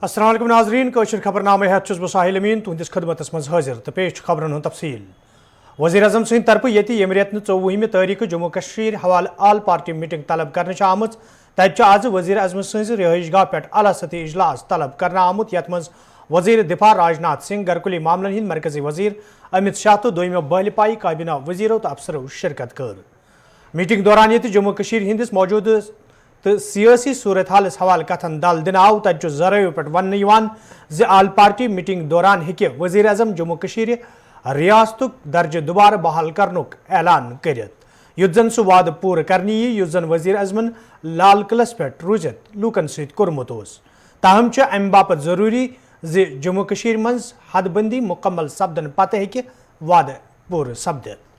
अस्सलाम वालेकुम नाज़रीन कशर खबरनामे हेत छुस बह साहिल अमीन तुहंदिस खदमतस मज हाजिर तो पेश खबरन हुंद तफसील। वज़ीर आज़म सद तरफ ये यम रेत 24 तारीख जम्मू कश्मीर हवाल आल पार्टी मीटिंग तलब कर आमत तत आज वज़ीर आज़म सज रिहाइशगाह पे अला सतही इजलास तलब कर आमुत यत मज वज़ीर दिफा राजनाथ सिंह गरकुली मामलन हिंद मरकजी वज़ीर अमित शाह तो दोयमो बहलपाई काबीना वज़ीरों तो अफसरों शिरकत कर। मीटिंग दौरान ये जम्मू कश्मीर हिंदिस मौजूद तो सियासी सूरत हालस हवाल कथन दल दिन आव तत जरायों पे वन ज आल पार्टी मीटिंग दौरान हेके वज़ीर आज़म जम्मू कश्मीर रियासतुक दर्जे दोबारा बहाल करनुक ऐलान करित युत जन सह वाद पूर करने युत जन वज़ीर आज़मन लाल किलस पे रूजित लूकन सत कोरमुत ओस। ताहम अमि बापत जरूरी ज जम्मू कश्मीर मज हदबंदी मुकम्मल सपदन पत हेके वाद पूर सपदित।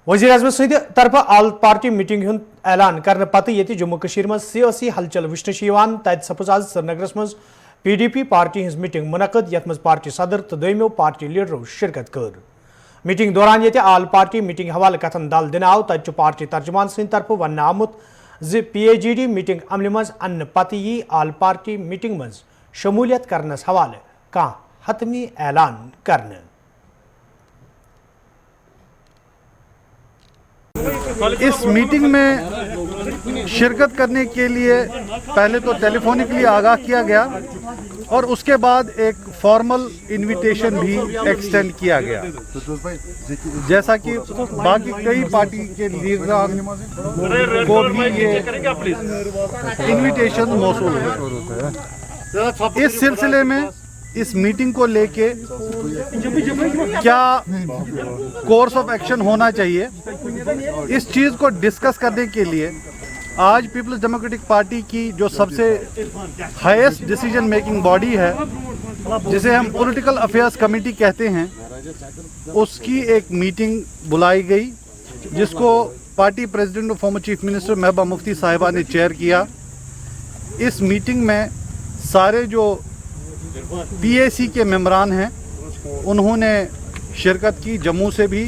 वज़ीर आज़म सद तरफ आल पार्टी मीटिंग हुंद ऐलान करने पत ये जम्मू कश्मीर मज सियासी हलचल वुचन तत सपज आज श्रीनगरस मज PDP पार्टी हज मीटिंग मुनक़द यत मज पार्टी सदर तो दोयमो पार्टी लीडरों शिरकत कर। मीटिंग दौरान ये आल पार्टी मीटिंग हवाले कथन दल दिन आव तत पार्टी तर्जुमान सद तरफ वन आमुत ज PAGD मीटिंग अमल मज अन्न पत यी आल पार्टी मीटिंग मज शमूलियत करनस हवाले कह हतमी ऐलान करने। इस मीटिंग में शिरकत करने के लिए पहले तो टेलीफोनिकली आगाह किया गया और उसके बाद एक फॉर्मल इनविटेशन भी एक्सटेंड किया गया, जैसा कि बाकी कई पार्टी के लीडरान को भी ये इनविटेशन मौसूल है। इस सिलसिले में इस मीटिंग को लेके क्या कोर्स ऑफ एक्शन होना चाहिए, इस चीज़ को डिस्कस करने के लिए आज पीपल्स डेमोक्रेटिक पार्टी की जो सबसे हाईएस्ट डिसीजन मेकिंग बॉडी है, जिसे हम पॉलिटिकल अफेयर्स कमेटी कहते हैं, उसकी एक मीटिंग बुलाई गई, जिसको पार्टी प्रेसिडेंट और former chief minister Mehbooba Mufti साहिबा ने चेयर किया। इस मीटिंग में सारे जो PAC के मेंबरान हैं उन्होंने शिरकत की, जम्मू से भी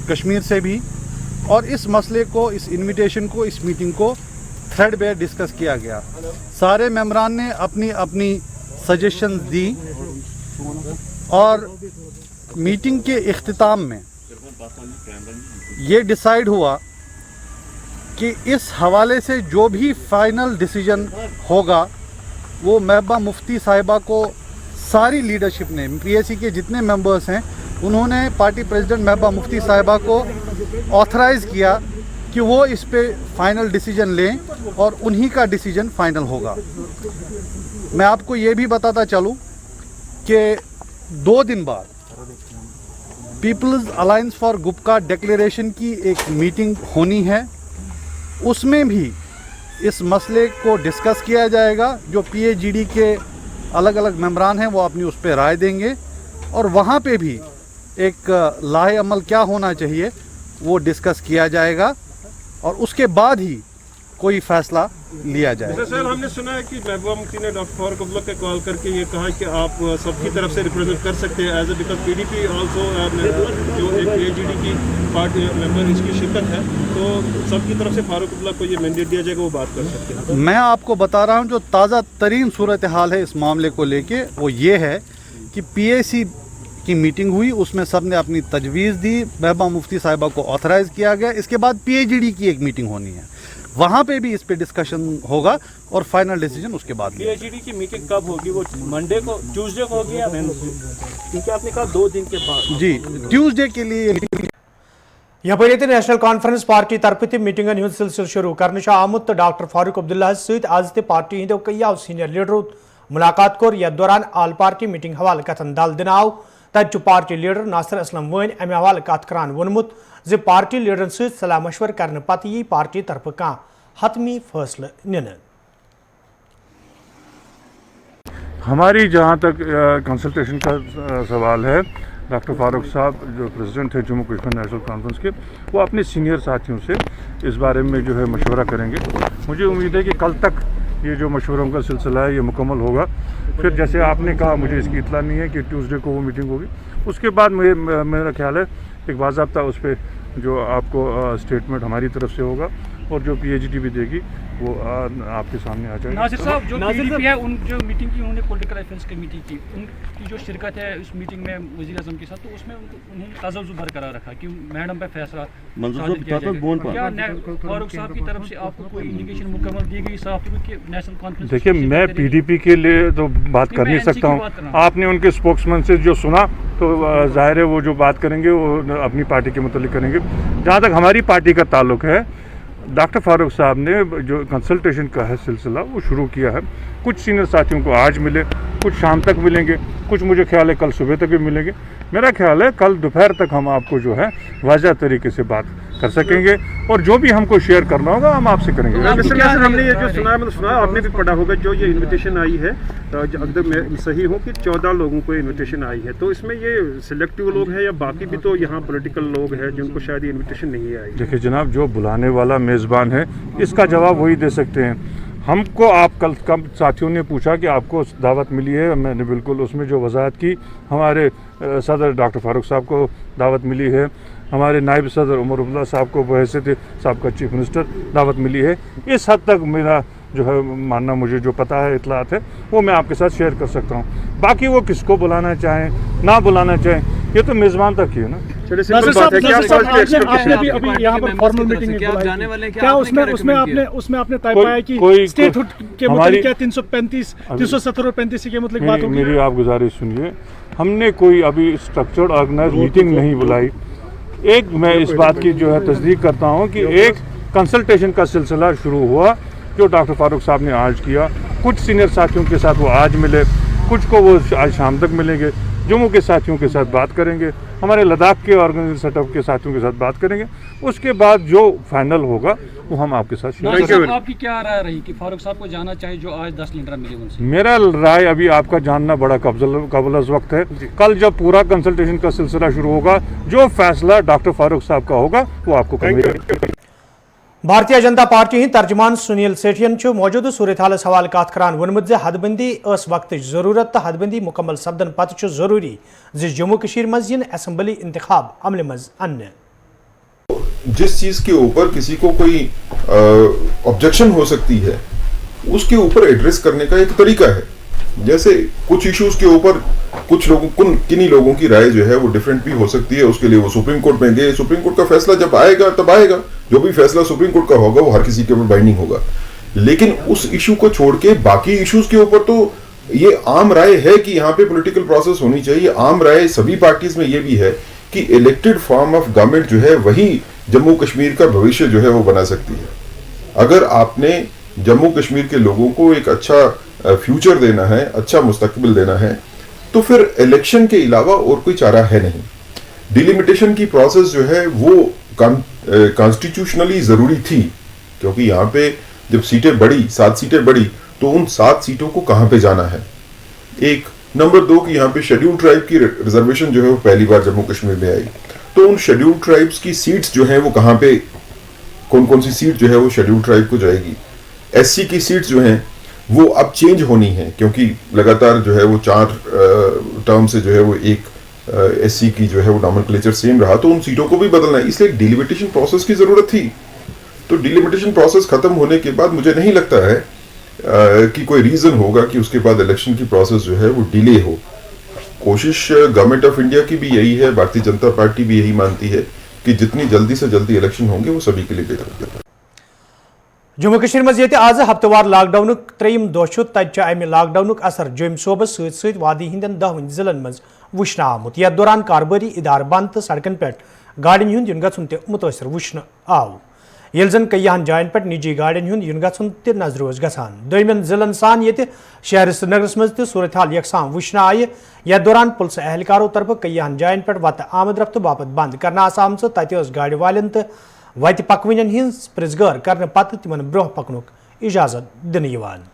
कश्मीर से भी, और इस मसले को, इस इनविटेशन को, इस मीटिंग को थ्रेडबेयर डिस्कस किया गया। सारे मेंबरान ने अपनी अपनी सजेशंस दी और मीटिंग के इख्तिताम में ये डिसाइड हुआ कि इस हवाले से जो भी फाइनल डिसीजन होगा वो महबूबा मुफ्ती साहिबा को सारी लीडरशिप ने, PAC के जितने मेंबर्स हैं, उन्होंने पार्टी प्रेसिडेंट महबूबा मुफ्ती साहिबा को ऑथराइज़ किया कि वो इस पे फाइनल डिसीजन लें और उन्हीं का डिसीजन फाइनल होगा। मैं आपको ये भी बताता चलूँ कि 2 दिन बाद पीपल्स अलायंस फॉर गुपका डिक्लेरेशन की एक मीटिंग होनी है, उसमें भी इस मसले को डिस्कस किया जाएगा। जो PAGD के अलग अलग मेंबरान हैं वो अपनी उस पर राय देंगे और वहाँ पे भी एक लाहे अमल क्या होना चाहिए वो डिस्कस किया जाएगा और उसके बाद ही कोई फैसला लिया जाएगा। सर, हमने सुना है कि महबूबा मुफ्ती ने डॉक्टर फारूक अब्दुल्ला को कॉल करके ये कहा कि आप सबकी तरफ से रिप्रेजेंट कर सकते हैं as A, because PDP also जो एक PAGD की पार्टी मेंबर इसकी शिरकत है, तो सबकी तरफ से फारूक अब्दुल्ला को ये मैंडेट दिया जाएगा, वो बात कर सकते हैं। मैं आपको बता रहा हूँ जो ताज़ा तरीन सूरत हाल है इस मामले को लेके, वो ये है कि PAC की मीटिंग हुई, उसमें सब ने अपनी तजवीज़ दी, महबूबा मुफ्ती साहिबा को ऑथराइज़ किया गया। इसके बाद PAGD की एक मीटिंग होनी है, वहाँ पे भी इस पे डिस्कशन होगा और फाइनल डिसीजन उसके बाद। PAGD की मीटिंग कब होगी? वो मंडे को, ट्यूसडे को होगी या वेडनेसडे? क्योंकि आपने कहा 2 दिन के बाद। जी, ट्यूसडे के लिए मीटिंग। यपर नेशनल कॉन्फ्रेंस पार्टी तरफ मीटिंगन हुंद सिलसिल शुरू करने आमुत तो डॉक्टर फारूक अब्दुल्ला सत आज ते पार्टी हिंदो कईयों सीनियर लीडरों मुलाकात कोर। यथ दौरान आल पार्टी मीटिंग हवाले कथन दल दिन आव तत पार्टी लीडर नासिर असलम वन अमि हवाले कथ करान वोनमुत ज पार्टी लीडरन सत सलाह मशवर करने पत यी पार्टी तरफ कह हतमी फैसले निन। हमारी जहाँ तक कंसल्टेशन का सवाल है, डॉक्टर फारूक साहब जो प्रेसिडेंट थे जम्मू कश्मीर नेशनल कॉन्फ्रेंस के, वो अपने सीनियर साथियों से इस बारे में जो है मशवरा करेंगे। मुझे उम्मीद है कि कल तक ये जो मशवरों का सिलसिला है ये मुकम्मल होगा। फिर जैसे आपने कहा, मुझे इसकी इतला नहीं है कि ट्यूसडे को वो मीटिंग होगी, उसके बाद मेरा ख्याल है एक बाज़ाब्ता उस पर जो आपको स्टेटमेंट हमारी तरफ से होगा और जो PhD भी देगी वो आपके सामने आ जाएगी। नासिर साहब, जो PDP है, उन जो मीटिंग की उन्होंने पॉलिटिकल अफेयर्स कमेटी की, उनकी जो शिरकत है उस मीटिंग में वज़ीर आज़म के साथ, तो उसमें उन्होंने तज़व्वुज़ बरकरार रखा कि मैडम पे फैसला क्या फारूक साहब की तरफ से आपको कोई इंडिकेशन मुकम्मल दी गई साफ कि नेशनल कॉन्फ्रेंस? देखिए, मैं PDP के लिए तो बात कर नहीं सकता हूँ। आपने उनके स्पोक्समैन से जो सुना तो जाहिर है वो जो बात करेंगे वो अपनी पार्टी के मुतालिक करेंगे। जहाँ तक हमारी पार्टी का ताल्लुक है, डॉक्टर फारूक साहब ने जो कंसल्टेशन का है सिलसिला वो शुरू किया है। कुछ सीनियर साथियों को आज मिले, कुछ शाम तक मिलेंगे, कुछ मुझे ख्याल है कल सुबह तक भी मिलेंगे। मेरा ख्याल है कल दोपहर तक हम आपको जो है वाज़ह तरीके से बात कर सकेंगे और जो भी हमको शेयर करना होगा हम आपसे करेंगे। हमने ये जो सुना मतलब सुना, आपने भी पढ़ा होगा, जो ये इन्विटेशन आई है, अगर मैं सही हूँ कि 14 लोगों को इन्विटेशन आई है, तो इसमें ये सिलेक्टिव लोग हैं या बाकी भी तो यहाँ पॉलिटिकल लोग हैं जिनको शायद ये इन्विटेशन नहीं आई? देखिए जनाब, जो बुलाने वाला मेज़बान है इसका जवाब वही दे सकते हैं। हमको आप कल कम साथियों ने पूछा कि आपको दावत मिली है, मैंने बिल्कुल उसमें जो वजाहत की, हमारे सदर डॉक्टर फारूक साहब को दावत मिली है, हमारे नायब सदर उमर अब्दुल्ला साहब को बहैसियत साहब चीफ मिनिस्टर दावत मिली है। इस हद तक मेरा जो है मानना, मुझे जो पता है, इतलात है, वो मैं आपके साथ शेयर कर सकता हूँ। बाकी वो किसको बुलाना चाहें ना बुलाना चाहें, ये तो मेज़बान तक ही है ना। आपने अभी यहाँ पर फॉर्मल मीटिंग क्या उसमें आपने तय पाया कि स्टेटहुड के मुताबिक क्या 335, 370 और 35 के मतलब बात होगी? मेरी आप गुजारिश सुनिए, हमने कोई अभी स्ट्रक्चर्ड ऑर्गेनाइज मीटिंग नहीं बुलाई। एक मैं इस बात की जो है तस्दीक करता हूँ कि एक कंसल्टेशन का सिलसिला शुरू हुआ जो डॉक्टर फारूक साहब ने आज किया। कुछ सीनियर साथियों के साथ वो आज मिले, कुछ को वो आज शाम तक मिलेंगे, जम्मू के साथियों के साथ बात करेंगे, हमारे लद्दाख के ऑर्गेनाइज सेटअप के साथियों के साथ बात करेंगे। उसके बाद जो फाइनल होगा वो हम आपके साथ शेयर करेंगे। आपकी क्या राय रही कि फारूक साहब को जाना चाहिए जो आज 10 लीडर मिले उनसे? मेरा राय अभी आपका जानना बड़ा कबल वक्त है। कल जब पूरा कंसल्टेशन का सिलसिला शुरू होगा, जो फैसला डॉक्टर फारूक साहब का होगा वो आपको करेंगे। भारतीय जनता पार्टी हिंद तर्जमान सुनील सेठियन मौजूद सूरत हालस हवाले कत करान वोनमुत हदबंदी वक्त जरूरत तो हदबंदी मुकम्मल सपदन पत् जरूरी जम्मू कश्मीर मज असम्बली इंतखाब अमल मज अन्य। जिस चीज के ऊपर किसी को कोई ऑब्जेक्शन हो सकती है उसके ऊपर एड्रेस करने का एक तरीका है। जैसे कुछ इश्यूज के ऊपर कुछ लोगों किन्हीं लोगों की राय जो है वो डिफरेंट भी हो सकती है, उसके लिए वो सुप्रीम कोर्ट में गए, सुप्रीम कोर्ट का फैसला जब आएगा तब आएगा, जो भी फैसला सुप्रीम कोर्ट का होगा वो हर किसी के ऊपर बाइंडिंग होगा। लेकिन उस इशू को छोड़ के बाकी इश्यूज के ऊपर तो ये आम राय है कि यहाँ पे पॉलिटिकल प्रोसेस होनी चाहिए। आम राय सभी पार्टीज में ये भी है कि इलेक्टेड फॉर्म ऑफ गवर्नमेंट जो है वही जम्मू कश्मीर का भविष्य जो है वो बना सकती है। अगर आपने जम्मू कश्मीर के लोगों को एक अच्छा फ्यूचर देना है, अच्छा मुस्तकबिल देना है, तो फिर इलेक्शन के अलावा और कोई चारा है नहीं। डिलिमिटेशन की प्रोसेस जो है वो कॉन्स्टिट्यूशनली जरूरी थी, क्योंकि यहाँ पे जब सीटें बढ़ी, 7 सीटें बढ़ी, तो उन 7 सीटों को कहाँ पे जाना है। एक नंबर 2 कि यहाँ पे शेड्यूल्ड ट्राइब की रिजर्वेशन जो है वो पहली बार जम्मू कश्मीर में आई, तो उन शेड्यूल्ड ट्राइब्स की सीट्स जो है वो कहाँ पे, कौन कौन सी सीट जो है वो शेड्यूल्ड ट्राइब को जाएगी। SC की सीट्स जो हैं वो अब चेंज होनी है, क्योंकि लगातार जो है वो 4 टर्म से जो है वो एक SC की जो है वो नॉमेनक्लेचर सेम रहा, तो उन सीटों को भी बदलना है। इसलिए डिलिमिटेशन प्रोसेस की जरूरत थी। तो डिलिमिटेशन प्रोसेस खत्म होने के बाद मुझे नहीं लगता है कि कोई रीजन होगा कि उसके बाद इलेक्शन की प्रोसेस जो है वो डिले हो। कोशिश गवर्नमेंट ऑफ इंडिया की भी यही है, भारतीय जनता पार्टी भी यही मानती है कि जितनी जल्दी से जल्दी इलेक्शन होंगे वो सभी के लिए बेहतर है। जम्मू कश्मीर मज आज हफ्तवार लॉकडाउन 3 दह तत अमि लॉकडाउन असर जोम सोबस सत वादी हिंदन 10 जिलन मज वुचन आमुत। यथ दौरान कारोबारी इदार बंद तो सड़कन पे गाड़िन हुंद युन गछुन ते मुतासर वुचन आव, येल जन कईयान जायन पे निजी गाड़िन हुंद युन गछुन ते नजर ओस गछान। दोयमन जिलन सान ये शहर श्रीनगरस मज ते सूरत हाल यकसां वुचन आय। यथ दौरान पुलिस एहलकारों तरफ कईयान जायन पे वत आमद रफ्त बापत बंद करना आम तत गाड़ी वालन तो वत पकवन हिंज प्रिजगर करने पत तिमन ब्रोह पकनुक इजाजत दिन यवान।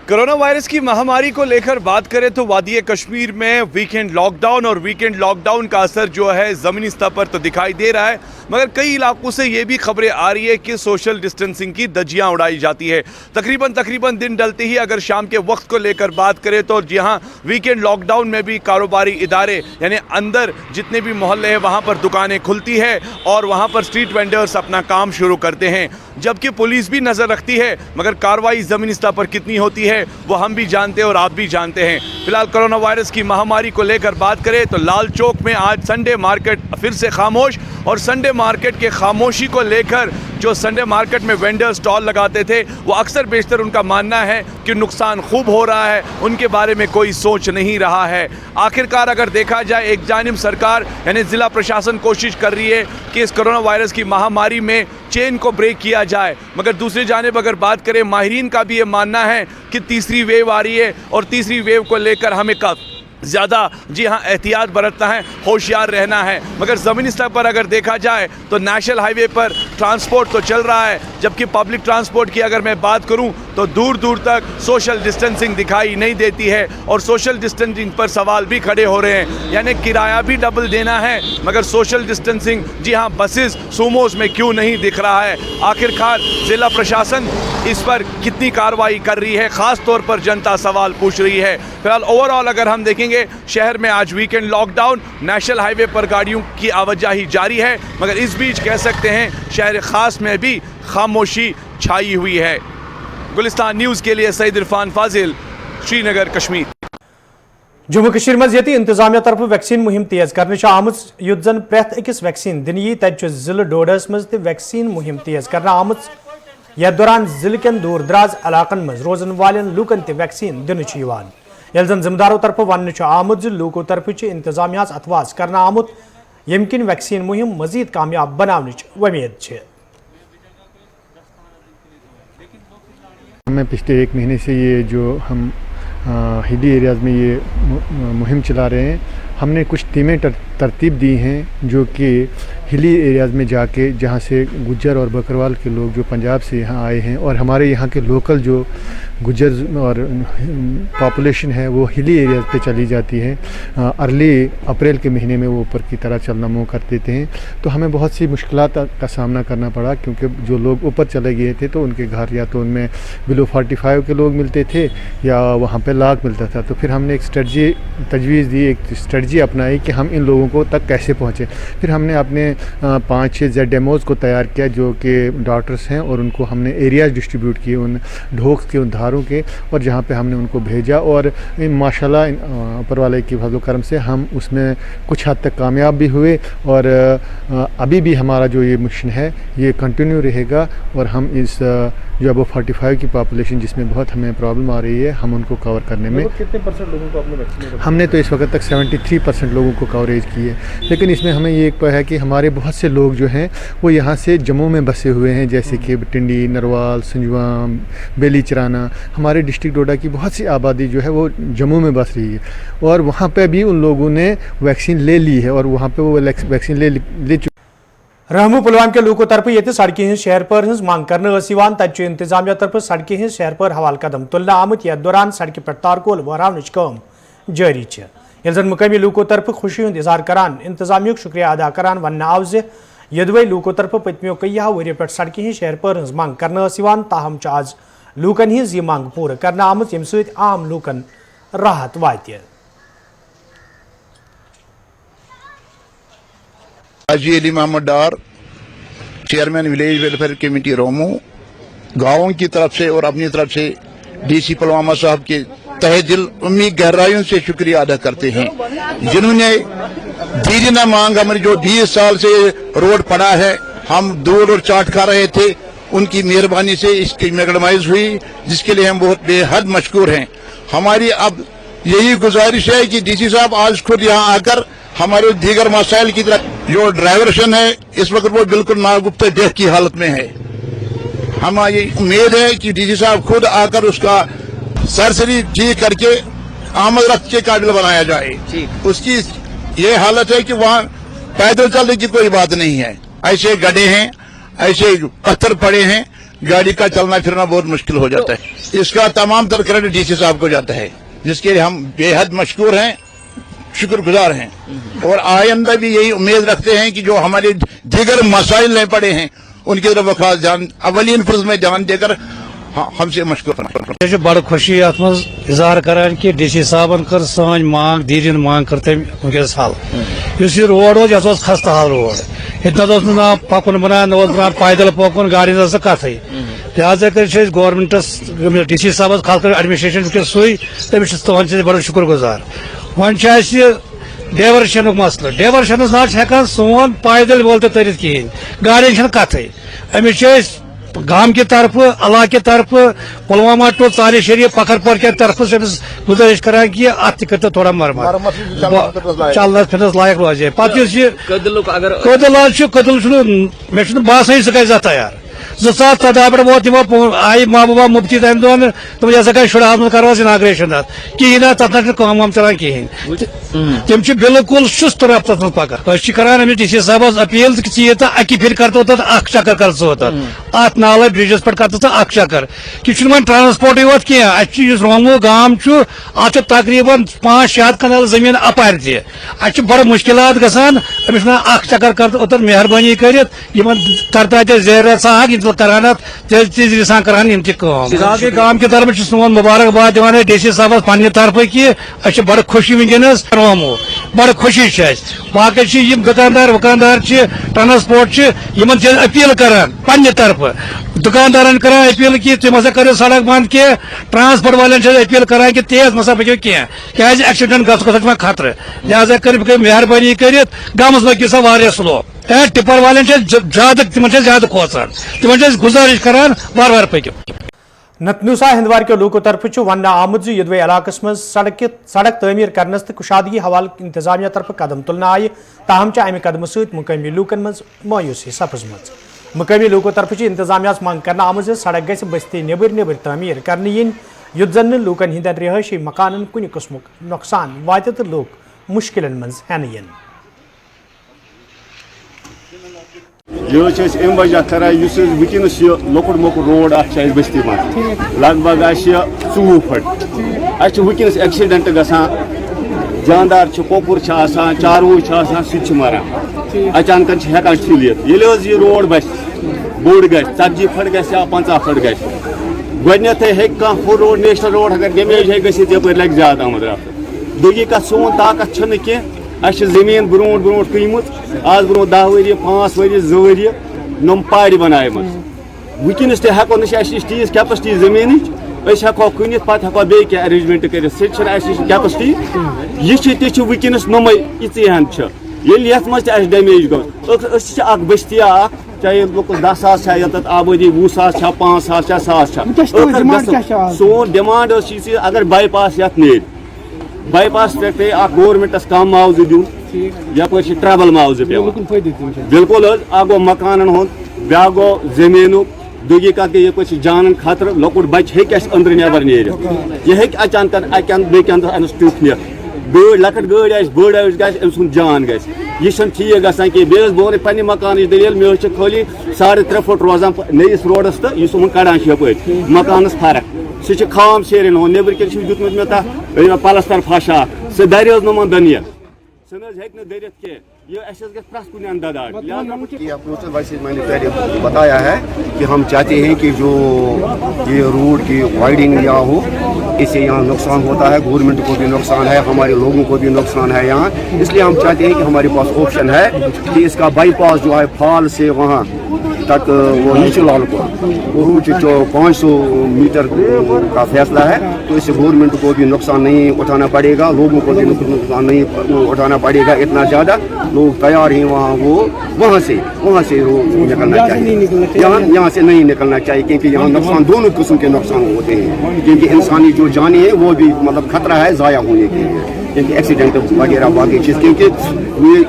कोरोना वायरस की महामारी को लेकर बात करें तो वादी कश्मीर में वीकेंड लॉकडाउन और वीकेंड लॉकडाउन का असर जो है ज़मीनी स्तर पर तो दिखाई दे रहा है। मगर कई इलाकों से ये भी खबरें आ रही है कि सोशल डिस्टेंसिंग की धज्जियां उड़ाई जाती है। तकरीबन दिन डलते ही अगर शाम के वक्त को लेकर बात करें तो जहां वीकेंड लॉकडाउन में भी कारोबारी इदारे यानी अंदर जितने भी मोहल्ले हैं वहां पर दुकानें खुलती है और वहां पर स्ट्रीट वेंडर्स अपना काम शुरू करते हैं, जबकि पुलिस भी नजर रखती है, मगर कार्रवाई जमीनी स्तर पर कितनी होती है वो हम भी जानते हैं और आप भी जानते हैं। फिलहाल कोरोना वायरस की महामारी को लेकर बात करें तो लाल चौक में आज संडे मार्केट फिर से खामोश, और संडे मार्केट के खामोशी को लेकर जो संडे मार्केट में वेंडर स्टॉल लगाते थे वो अक्सर बेशतर उनका मानना है कि नुकसान खूब हो रहा है, उनके बारे में कोई सोच नहीं रहा है। आखिरकार अगर देखा जाए, एक जानिब सरकार यानी ज़िला प्रशासन कोशिश कर रही है कि इस कोरोना वायरस की महामारी में चेन को ब्रेक किया जाए, मगर दूसरी जानिब अगर बात करें माहिरीन का भी ये मानना है कि तीसरी वेव आ रही है और तीसरी वेव को लेकर हमें कब ज़्यादा जी हाँ एहतियात बरतना है, होशियार रहना है। मगर ज़मीनी स्तर पर अगर देखा जाए तो नेशनल हाईवे पर ट्रांसपोर्ट तो चल रहा है, जबकि पब्लिक ट्रांसपोर्ट की अगर मैं बात करूं तो दूर दूर तक सोशल डिस्टेंसिंग दिखाई नहीं देती है और सोशल डिस्टेंसिंग पर सवाल भी खड़े हो रहे हैं, यानी किराया भी डबल देना है मगर सोशल डिस्टेंसिंग जी हाँ बसेस सूमोस में क्यों नहीं दिख रहा है। आखिरकार ज़िला प्रशासन इस पर कितनी कार्रवाई कर रही है, ख़ास तौर पर जनता सवाल पूछ रही है। फिलहाल ओवरऑल अगर हम देखेंगे शहर में आज वीकेंड लॉकडाउन, नेशनल हाईवे पर गाड़ियों की आवाजाही जारी है, मगर इस बीच कह सकते हैं शहर खास में भी खामोशी छाई हुई है। गुलिस्तान न्यूज़ के लिए सईद इरफान फाजिल, श्रीनगर, कश्मीर। जम्मू कश्मीर मज ये इंतजामिया तरफ वैक्सीन मुहिम तेज करने आमत युत जन प्रेथ अकिस वैक्सीन दिन यी तत जिले डोडस मज वैक्सीन मुहिम तेज करना आमत। यथ दौरान जिले के दूर दराज इलाकन मज रोजन वालें लूकन ते वैक्सीन दिन यल जन जिम्मेदारों तरफ वन आमुत ज लूकों तरफ इंतजामिया अथवाज करना आमुत यम किन वैक्सीन मुहिम मजीद कामयाब बनाने उम्मीद। हमें पिछले एक महीने से ये जो हम हिली एरियाज़ में ये मुहिम चला रहे हैं, हमने कुछ टीमें तरतीब दी हैं जो कि हिली एरियाज़ में जाके जहाँ से गुज्जर और बकरवाल के लोग जो पंजाब से यहाँ आए हैं और हमारे यहाँ के लोकल जो गुज्जर और पॉपुलेशन है वो हिली एरियाज़ पे चली जाती है। अर्ली अप्रैल के महीने में वो ऊपर की तरह चलना मुँह कर देते हैं, तो हमें बहुत सी मुश्किलात का सामना करना पड़ा, क्योंकि जो लोग ऊपर चले गए थे तो उनके घर या तो उनमें बिलो 45 के लोग मिलते थे या वहाँ पे लाख मिलता था। तो फिर हमने एक तजवीज़ दी, एक स्ट्रेटजी अपनाई कि हम इन लोगों को तक कैसे पहुँचे। फिर हमने अपने 5-6 ZMOs को तैयार किया जो कि डॉक्टर्स हैं, और उनको हमने एरियाज़ डिस्ट्रीब्यूट किए उन ढोक्स के, उन धारों के, और जहाँ पे हमने उनको भेजा। और माशाल्लाह ऊपर वाले की फजल करम से हम उसमें कुछ हद तक कामयाब भी हुए, और अभी भी हमारा जो ये मिशन है ये कंटिन्यू रहेगा। और हम इस जो अब 45 की पॉपुलेशन जिसमें बहुत हमें प्रॉब्लम आ रही है, हम उनको कवर करने में कितने % लोगों को आपने वैक्सीन? हमने तो इस वक्त तक 73% लोगों को कवरेज की है। लेकिन इसमें हमें ये एक है कि हमारे बहुत से लोग जो हैं वो यहाँ से जम्मू में बसे हुए हैं, जैसे कि टिंडी, नरवाल, संजवाम, बेली चराना। हमारे डिस्ट्रिक्ट डोडा की बहुत सी आबादी जो है वो जम्मू में बस रही है, और वहाँ पर भी उन लोगों ने वैक्सीन ले ली है और वहाँ पर वो वैक्सीन ले चुके। रहमू पुलवाम के लूकों तरफ ये सड़कें हज शहर पर हज मांग करने तत इंतजामिया तरफ सड़कें हज शहर पर हवाल कदम तुलना आमुत। यथ दौरान सड़क पर तारकोल वहरावनच कम जारी यल जन मुकामी लूकों तरफ खुशी हूं इजहार करान इंतजामिया शुक्रिया अदा करान वन आव यदवे लूकों तरफ पत्मियों कईया वरियो पे सड़कें हज शहर पर हज मांग करने ताहम आज लूकन हज यह मांग पूर करना आमुत यम सत आम लूकन राहत वात। हाजी अली मोहम्मद डार, चेयरमैन विलेज वेलफेयर कमेटी रोमू, गाँवों की तरफ से और अपनी तरफ से DC पुलवामा साहब के तहे दिल उम्मीद गहराइयों से शुक्रिया अदा करते हैं, जिन्होंने दीना मांग हमारी जो 20 साल से रोड पड़ा है, हम दूर और चाट खा रहे थे, उनकी मेहरबानी से इसकी मैगडमाइज हुई, जिसके लिए हम बहुत बेहद मशकूर हैं। हमारी अब यही गुजारिश है कि DC साहब आज खुद यहाँ आकर हमारे दीगर मसाइल की तरफ, जो ड्राइवर्सन है इस वक्त वो बिल्कुल नागुफ्ते डेथ की हालत में है, हमारी उम्मीद है कि DC साहब खुद आकर उसका सरसरी जी करके आमद रख के काबिल बनाया जाए। उसकी ये हालत है कि वहाँ पैदल चलने की कोई बात नहीं है, ऐसे गड्ढे हैं, ऐसे पत्थर पड़े हैं, गाड़ी का चलना फिरना बहुत मुश्किल हो जाता है। इसका तमाम तर क्रेडिट DC साहब को जाता है, जिसके लिए हम बेहद मशकूर हैं। शुक्रगुजार हैं और आइंदा भी यही उम्मीद रखते हैं कि जो हमारे दीगर मसाइल नहीं पड़े हैं उनकी तरफ खास ध्यान अवलियन फर्ज में ध्यान देकर हमसे मशगूल फरमाएं। बड़ खुशी अत मज इजहार करान कि DC साहबन कर सान मांग दीदिन मांग कर तम वस हल इस रोड यह खस्ता हाल रोड इतना ना पकुन बनान न बनान पैदल पकुन गाड़ी कथ लिहाजा कर गवर्नमेंटस DC साहब खास कर एडमिनिस्ट्रेशन सू तमिस तुद बड़ शुक्र गुजार वन डाइवर्शन मसल डाइवर्शन ना हेकान सोन पैदल वोल तरित कहें गाड़ियन कथ अमिस गाम की तरफ अला की तरफ पुलवामा टू तारे शरीफ पखरपुर के तरफ से गुजारिश करान कि अत कर थोड़ा मरम्मत चलना फिरस लायक रोजे पे कदल मे बसान सह तैयार 2014 पे वोत आई महबूबा मुफ्ती तम दिन तुम जैसा शुरा करो इनाग्रेशन कहीं ना तथा काम चलान कहें तम बिल्कुल सुस्त रफ्त मज पकान DC साहब अपील कि अकि फिर कर तो चक्कर कर अत नाले ब्रिजस पे कर चक्कर कि वो ट्रांसपोर्ट योत कह रोमू गाम अत तकरीबन 500 कनाल जमीन अपार तह बड़ मुश्किल गसान अमिस चक्कर कर मेहरबानी कर तरता जेर साग करान तेजान करान गाम की तरफ सोन मुबारकबाद दिवान DC साहब पन्ने तरफ कि बड़ खुशी वनकस रोमो बड़ खुशी बाकी दुकानदार वुकानदार ट्रांसपोर्ट अपील करान पन्ने तरफ दुकानदारन करान अपील कि तुम हसा करो सड़क बंद कह ट्रांसपोर्ट वाले अपील करान कि तेज मसा पकड़ो कह क्या एक्सीडेंट गो खतर लिहाजा कर मेहरबानी कर गामस लगे सा वारिया स्लो टिपर वाले ज्यादा खोसान तम गुजारिश करान वार वार पकड़ो। नतनुसा हिंदवार के लोगों तरफ वन आमुद यदवे इलाकस मज सड़क तमीर करनस तो कुशादगी हवाल इंतजामिया तरफ कदम तुलना आय ताहम अमि कदम सत मुकामी लूकन मज मायूसी सपजमज मुकामी लोगों तरफ इंतजामिया मांग कर आमुज सड़क गई बस्ती नेबर नेबर तमीर कर युद्ध जन लूकन हिंदन रिहायशी मकान कुन किस्मुक नुकसान वात तो लोग मुश्किल मज हेन यह वजह कर वनस लकुट मोकुट रोड बस्ती मज लगभग 24 फुट वनस एक्सीडेंट गसान जानदार कोपुर चारवो सह मरान अचानक हेकान ठिलित ये रोड बस बोड़ ग 40 फुट ग 50 फुट ग गोडनेथ फुल रोड नेशनल रोड अगर डैमेज गप लग ज्यादा आमद रफ्त दोगी कत सोन ताकत कह जमीन ब्रो ब्रो क्लीमुत आज ब्रो 10 वरी 5 वरी 2 वरी नम पाड़ बनाम वनस तको तीस कैपेसिटी जमीन हेको कनित पे हेको बे क्या अरेंजमेंट कर कैपेसिटी यह वनस नुमे इचहन ये मज डैमेज गो बस्ती चाहे 10,000 आबादी 20,000 5,000 100,000 सोन डिमांड अगर बाईपास ये नीर बाईपास पे गवर्नमेंटस कम मुआवजा दिन यप ट्रबल मुआवजा पे बिल्कुल गो मकान ब्या गो जमीन दोगी कत गई ये जान खतर लकुट बच अंदर नबर नीर यह अचानक अन ट्यूट नीर गड़ लकट गड़ बड़ अम जान ग ठीक गसान कि बोन पे मकान दलील मे खाली 3.5 फुट रोजान नईस रोडस तो यह कड़ान यप मकान फर्क सह खाम शेरन हो नेबर कल दुतमुत मे पलस्तर फश सह दर नुमान दनिया सह दरित कह यह प्रथ कुन अंदर वैसे मैंने पहले बताया है कि हम चाहते हैं कि जो ये रोड की वाइडिंग यहाँ हो इससे यहाँ नुकसान होता है गवर्नमेंट को भी नुकसान है हमारे लोगों को भी नुकसान है यहाँ इसलिए हम चाहते हैं कि हमारे पास ऑप्शन है कि इसका बाईपास जो है फाल से वहाँ तक वो नीचे लाल को वो जो 500 मीटर का फैसला है तो इससे गवर्नमेंट को भी नुकसान नहीं उठाना पड़ेगा लोगों को भी नुकसान नहीं उठाना पड़ेगा इतना ज़्यादा लोग तैयार हैं वहाँ से निकलना चाहिए यहाँ से नहीं निकलना चाहिए क्योंकि यहाँ नुकसान दोनों किस्म के नुकसान होते हैं क्योंकि इंसानी जो जाने हैं वो भी मतलब खतरा है ज़ाया होने के लिए क्योंकि एक्सीडेंट वगैरह बाकी चीज़ क्योंकि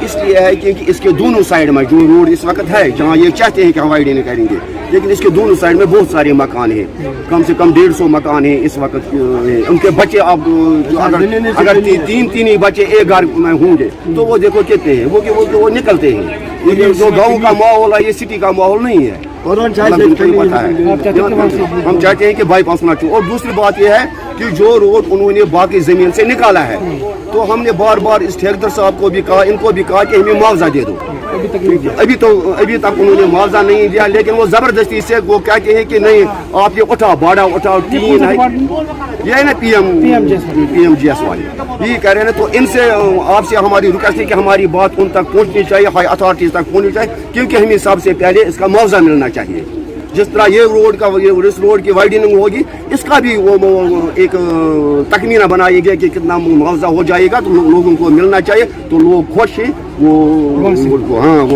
इसलिए है क्योंकि इसके दोनों साइड में जो रोड इस वक्त है जहाँ ये चाहते हैं कि हम वाइडिंग करेंगे लेकिन इसके दोनों साइड में बहुत सारे मकान हैं कम से कम 150 मकान हैं इस वक्त उनके बच्चे अब अगर तीन ही बच्चे एक घर में होंगे तो वो देखो कितने हैं वो निकलते हैं लेकिन जो गाँव का माहौल है ये सिटी का माहौल नहीं है पता है। हम चाहते हैं कि बाईपास होना चाहिए। और दूसरी बात यह है कि जो रोड उन्होंने बाकी जमीन से निकाला है, तो हमने बार बार इस ठेकेदार साहब को भी कहा, इनको भी कहा कि हमें मुआवजा दे दो। अभी तक उन्होंने मुआवजा नहीं दिया, लेकिन वो जबरदस्ती से वो कहते हैं कि नहीं आप ये उठाओ, बाड़ा उठाओ, टीन है, ये है ना PMGS वाले, ये कह रहे हैं। तो इनसे आपसे हमारी रिक्वेस्ट है कि हमारी बात उन तक पहुंचनी चाहिए, हाई अथॉरिटीज तक पहुंचनी चाहिए, क्योंकि हमें सबसे पहले इसका मुआवजा मिलना चाहिए। जिस तरह ये रोड का इस रोड की वाइडनिंग होगी, इसका भी वो एक तखमीना बनाया गया कि कितना मुआवजा हो जाएगा, तो लोगों को मिलना चाहिए। तो लोग खुश हैं, वो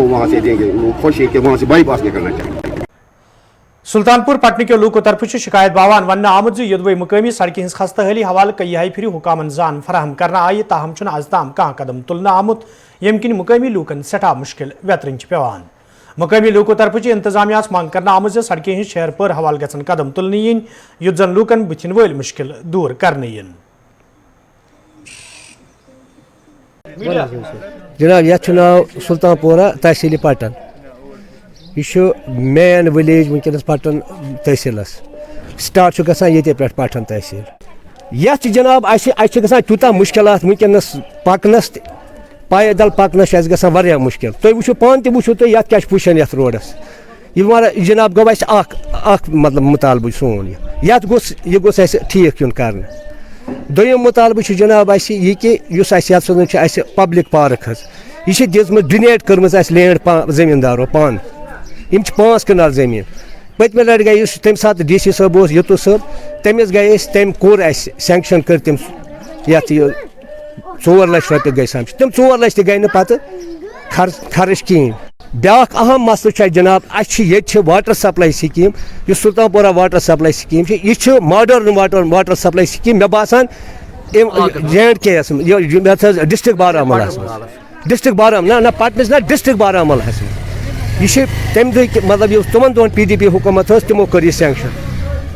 वहाँ से देंगे, लोग खुश हैं कि वहाँ से बाईपास निकलना चाहिए। सुल्तानपुर पटन के लूको तरफ शिकायत बावान वन आमुद योदवे मुकामी सड़क हज खस्तहाली हवाले कई फिर हुकामन जान फराहम करना आये, ताहम आज ताम कह कदम तुलना आमुत, यम किन मुकामी लूकन सठा मुश्किल वेतरन पेवान। मुकामी लूको तरफ इंतजामिया मांग करना आमुत सड़कें हज शहर पर हवाल गसन कदम तुलने इन, युत जन लूकन बुथिन वल मुश्किल दूर करने इन। जनाब यह नाव सुल्तानपुरा तहसील पटन, यह मेन विलेज वनकस पटन तहसीलस, स्टार्ट ये पे पटन तहसील। ये जनाब ग तूता मुश्किल वनकस पकनस पैदल पकनस ग मुश्किल। तुम वो पान वो तुम ये क्या पुशन ये रोडस, यह जनाब गो मतलब मुतालबा सोन ये गोस ठीक यून कर। दोम मुतालबा जनाब यह कि पब्लिक पार्क यह दिजम डोनेट कर्म लैंड जमींदारों पान, 5 कनाल जमीन। पतमे लट गई तम सात DC साहब युतु साहब, तमिस गए तम कोर सैंक्शन कर तम ये 4 लाख रुपये गई समझ, तम 4 लाख तक गई पत खर्च कहें। ब्या अहम मसल जनाब ये वाटर सप्लाई स्कीम, यह सुल्तानपुरा वाटर सप्लाई स्कीम यह मॉडर्न वाटर सप्लाई स्कीम मे बासान JNK डिस्ट्रिक्ट बारामूला ना पटनस ना डिस्ट्रिक्ट बारामूला यह तम दह मतलब तमन दोन PDP हुकूमत तमो कर यह सैंक्शन।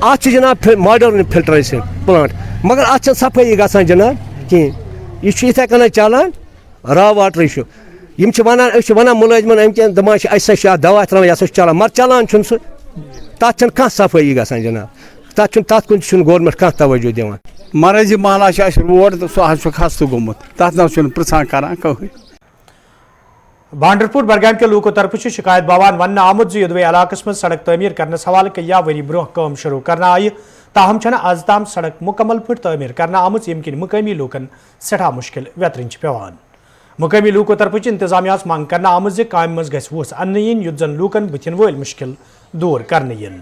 अत जनाब मॉडर्न फिल्ट्रेशन प्लांट, मगर अत सफाई गसान जनाब कहें, यह इथे कन चलान रॉ वाटर वन मुलाजमन अमि दपा दवा त्रान यह चलान, मगर चलान सह तथ कह सफाई गसान जनाब, तथ कुन गवर्नमेंट कह तवज्जो दिवान। महाराज महला रोड तो सह खस्त गोमुत, तथ ना पृछान करान कहीं। बांडरपुर बडगाम के लूको तरफ शिकायत बावान वन आमुद योदवे इलाकस में सड़क तमीर करने हवाले कई वरी ब्रोह काम शुरू करना आये, ताहम आज ताम सड़क मुकम्मल पट तमीर करना आमुत, यम किन मुकामी लूकन सठा मुश्किल वेतरन पेवान। मुकामी लूको तरफ इंतजामिया मांग करना आमुत काम मज गस वोस अन्न इन, युत जन लूकन बुथिन वल मुश्किल दूर करने इन।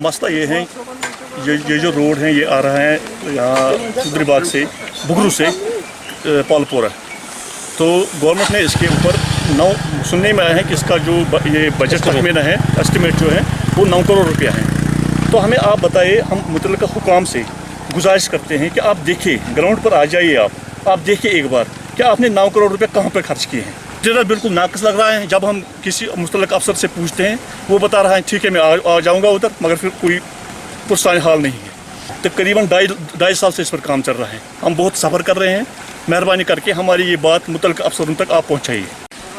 मसला ये है, ये जो रोड है ये आ रहा है यहाँ चौधरी बाग से बुगरू से पालपोरा, तो गवर्नमेंट ने इसके ऊपर सुनने में आया है कि इसका जो ये बजट तखमीना है, एस्टिमेट जो है वो 9 करोड़ रुपया है। तो हमें आप बताइए, हम मुतल्लिका हुकाम से गुजारिश करते हैं कि आप देखिए, ग्राउंड पर आ जाइए, आप देखिए एक बार क्या आपने 9 करोड़ रुपये कहाँ पर खर्च किए हैं। टेंडर बिल्कुल नाकस लग रहा है। जब हम किसी मुतल्लिका अफसर से पूछते हैं वो बता रहा है ठीक है मैं आ जाऊँगा उधर, मगर फिर कोई पुरसान हाल नहीं है। तकरीबन 2.5 साल से इस पर काम चल रहा है, हम बहुत सफ़र कर रहे हैं। मेहरबानी करके हमारी ये बात मुतल्लिका अफसरों तक आप पहुँचाइए।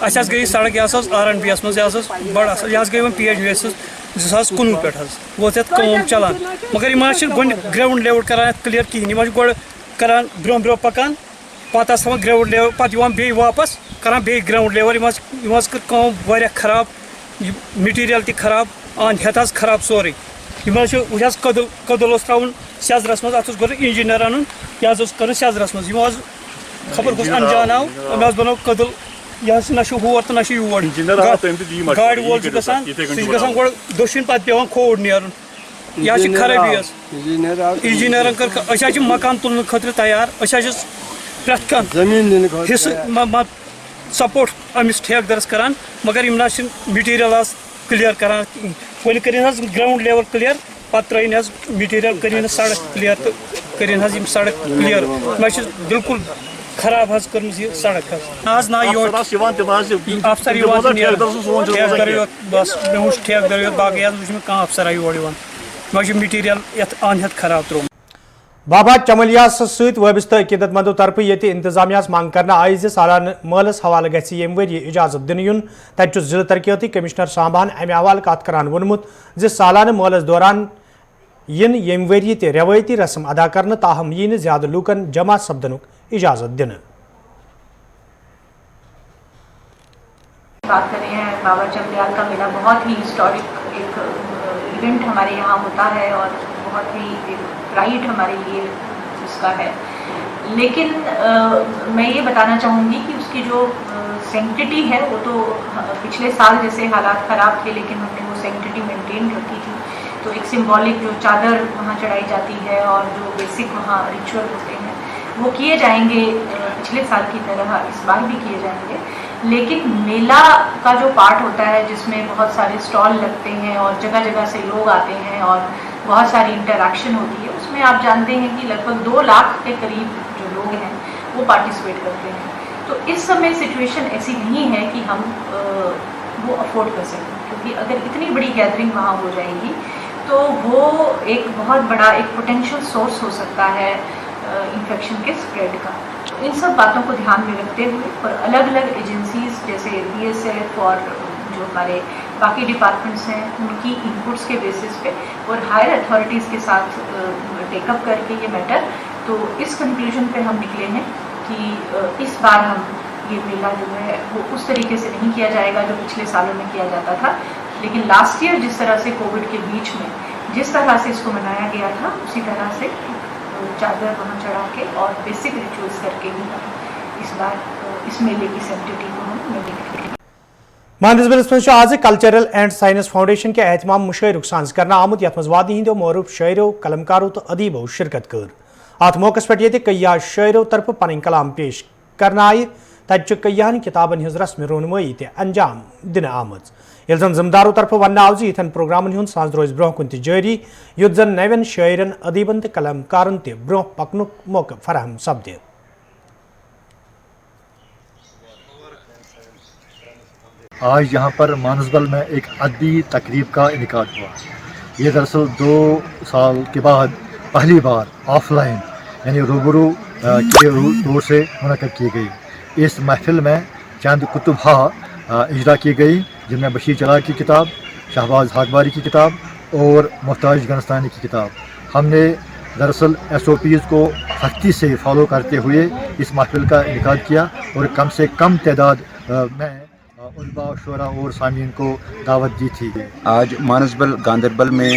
अस गई सड़क यह RNBS मज बड़ असल यह गई PHBS 2019 पे वो कम चलान, मगर यह ग्राउंड लेवल करान क्लियर कहें, गो करान ब्रो ब्रो पकान पत ग्राउंड लेवल पे बे वापस करान बे ग्राउंड लेवल कर खराब, मटीरियल तक खराब, आन हेत खराब सोरे। वह कदल त्राउन सेजरस मज अत गो इंजीनियर अन यह कर सेजरस मज खबर कुछ अनजान आव मे बनो कदल यह ना हर तो ना योर गाड़ वोल गो दोन पे पे खोड़ नीर यह खराबी इंजीनियर कर मकान तुलने खतर तैयार प्रेथ कह हिस्सा सपोर्ट अमिस ठेकेदारस करान, मगर ना मटीरियल क्लियर करान वन कर ग्राउंड लेवल क्लियर पत त्र मटीरियल कर सड़क क्लियर तो कर सड़क क्लियर मे बिल्कुल खराब कर सड़क आज ना अफसर बस मे ठेकेदार बाकी कह अफसर योर मे मटीरियल ये आन खराब त्रो। بابا چملیاس ست وابستہ عقیدت مندو طرف یہ انتظامیہ مانگ کرنا آئی سالانہ مالس حوالہ گھِ یم ؤری اجازت دن یون تتہ ضلع ترقیاتی کمشنر سامبان امہ حوالہ کت کران وونمت سالانہ مالس دوران یم ؤری تہ روایتی رسم ادا کرنے تاہم یہ زیادہ لوکن جمع سپدنک اجازت دن. بات کر رہے ہیں بابا چملیال کا میلہ بہت ہی ہسٹورک ایک ایونٹ ہمارے یہاں ہوتا ہے اور بہت ہی ایک پرائڈ ہمارے لیے اس کا ہے. لیکن میں یہ بتانا چاہوں گی کہ اس کی جو سینکٹیٹی ہے وہ تو پچھلے سال جیسے حالات خراب تھے لیکن ہم نے وہ سینکٹیٹی مینٹین رکھی تھی. تو ایک سمبولک جو چادر وہاں چڑھائی جاتی ہے اور جو بیسک وہاں ریچول ہوتے ہیں وہ کیے جائیں گے پچھلے سال کی طرح اس بار بھی کیے جائیں گے. لیکن میلہ کا جو پارٹ ہوتا ہے جس میں بہت سارے اسٹال لگتے ہیں اور جگہ جگہ سے لوگ آتے ہیں اور بہت ساری انٹریکشن ہوتی ہے اس میں آپ جانتے ہیں کہ لگ بھگ 2 لاکھ کے قریب جو لوگ ہیں وہ پارٹیسپیٹ کرتے ہیں. تو اس سمے سچویشن ایسی نہیں ہے کہ ہم وہ افورڈ کر سکیں کیونکہ اگر اتنی بڑی گیدرنگ وہاں ہو جائے گی تو وہ ایک بہت بڑا ایک پوٹینشیل سورس ہو سکتا ہے انفیکشن کے اسپریڈ کا. ان سب باتوں کو دھیان میں رکھتے ہوئے اور الگ الگ ایجنسیز جیسے BSF اور جو ہمارے باقی ڈپارٹمنٹس ہیں ان کی انپٹس کے بیسس پہ اور ہائر اتھارٹیز کے ساتھ ٹیک اپ کر کے یہ میٹر تو اس کنکلوژن پہ ہم نکلے ہیں کہ اس بار ہم یہ میلہ جو ہے وہ اس طریقے سے نہیں کیا جائے گا جو پچھلے سالوں میں کیا جاتا تھا. لیکن لاسٹ ایئر جس طرح سے کووڈ کے بیچ میں جس طرح سے اس کو منایا گیا تھا اسی طرح سے چادر وہاں چڑھا کے اور بیسک ریچولز کر کے ہی ہم اس بار اس میلے کی سینکٹیٹی کو ہم مینٹین کریں. ماندربلس مز آز کلچرل اینڈ سائنس فاؤنڈیشن کے اہتمام مشاعرک سانز کرنا آمت یت مز وادی ہندو معروف شاعرو قلمکارو تو ادیبو شرکت کر. ات موقع پہ کئی شاعرو طرف پن کلام پیش کرنا آئی تتہ کئیہن کتابن ہز رسم رونمائی تہ انجام دن آمت. یل زن ذمدارو طرف ون آو یتھن پروگرامن ہند سانز روز برہ کن تہ جاری یت زن نوین شاعرن ادیبن تہ قلمکارن تہ برہ پکنک موقع فراہم سپدِ. آج یہاں پر مانسبل میں ایک ادبی تقریب کا انعقاد ہوا. یہ دراصل 2 سال کے بعد پہلی بار آف لائن یعنی روبرو کے طور سے منعقد کی گئی. اس محفل میں چند کتب اجرا کی گئی جن میں بشیر چراغ کی کتاب، شہباز ہاکباری کی کتاب اور محتاج گنستانی کی کتاب. ہم نے دراصل SOPs کو سختی سے فالو کرتے ہوئے اس محفل کا انعقاد کیا اور کم سے کم تعداد میں علماء، شعراء اور سامعین کو دعوت دی تھی. آج مانسبل گاندربل میں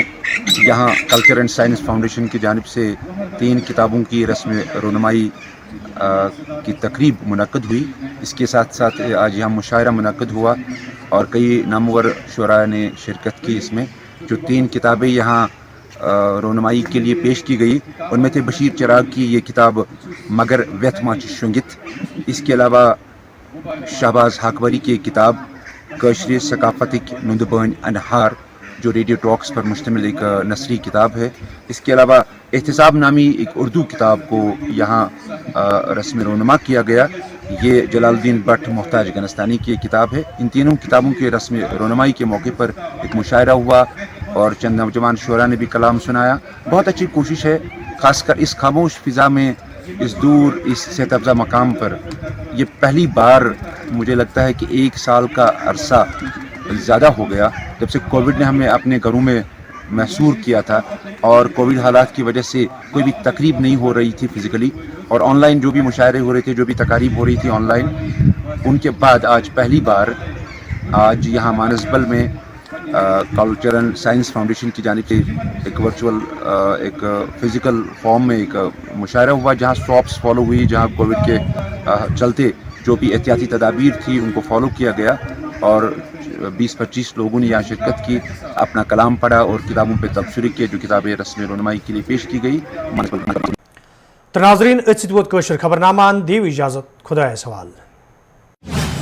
یہاں کلچر اینڈ سائنس فاؤنڈیشن کی جانب سے 3 کتابوں کی رسم رونمائی کی تقریب منعقد ہوئی. اس کے ساتھ ساتھ آج یہاں مشاعرہ منعقد ہوا اور کئی نامور شعراء نے شرکت کی. اس میں جو 3 کتابیں یہاں رونمائی کے لیے پیش کی گئی ان میں تھے بشیر چراغ کی یہ کتاب مگر ویت ماچ شنگت. اس کے علاوہ شہباز ہاکبری کی کتاب کشر ثقافتک نند بین انہار جو ریڈیو ٹاکس پر مشتمل ایک نثری کتاب ہے. اس کے علاوہ احتساب نامی ایک اردو کتاب کو یہاں رسم رونما کیا گیا. یہ جلال الدین بٹ محتاج گنستانی کی ایک کتاب ہے. ان تینوں کتابوں کے رسم رونمائی کے موقع پر ایک مشاعرہ ہوا اور چند نوجوان شعراء نے بھی کلام سنایا. بہت اچھی کوشش ہے خاص کر اس خاموش فضا میں، اس دور، اس صحت افزا مقام پر. یہ پہلی بار مجھے لگتا ہے کہ 1 سال کا عرصہ زیادہ ہو گیا جب سے کووڈ نے ہمیں اپنے گھروں میں محصور کیا تھا اور کووڈ حالات کی وجہ سے کوئی بھی تقریب نہیں ہو رہی تھی فزیکلی، اور آن لائن جو بھی مشاعرے ہو رہے تھے، جو بھی تقاریب ہو رہی تھی آن لائن، ان کے بعد آج پہلی بار آج یہاں مانسبل میں کلچر اینڈ سائنس فاؤنڈیشن کی جانب سے ایک ورچوئل ایک فزیکل فارم میں ایک مشاعرہ ہوا جہاں اسٹاپس فالو ہوئی، جہاں کووڈ کے چلتے جو بھی احتیاطی تدابیر تھی ان کو فالو کیا گیا اور 20-25 لوگوں نے یہاں شرکت کی، اپنا کلام پڑھا اور کتابوں پہ تبصرے کیے جو کتابیں رسم رونمائی کے لیے پیش کی گئی. تو ناظرین ات ست ووت کٲشُر خبرنامہ دیو اجازت خدایس حوالہ.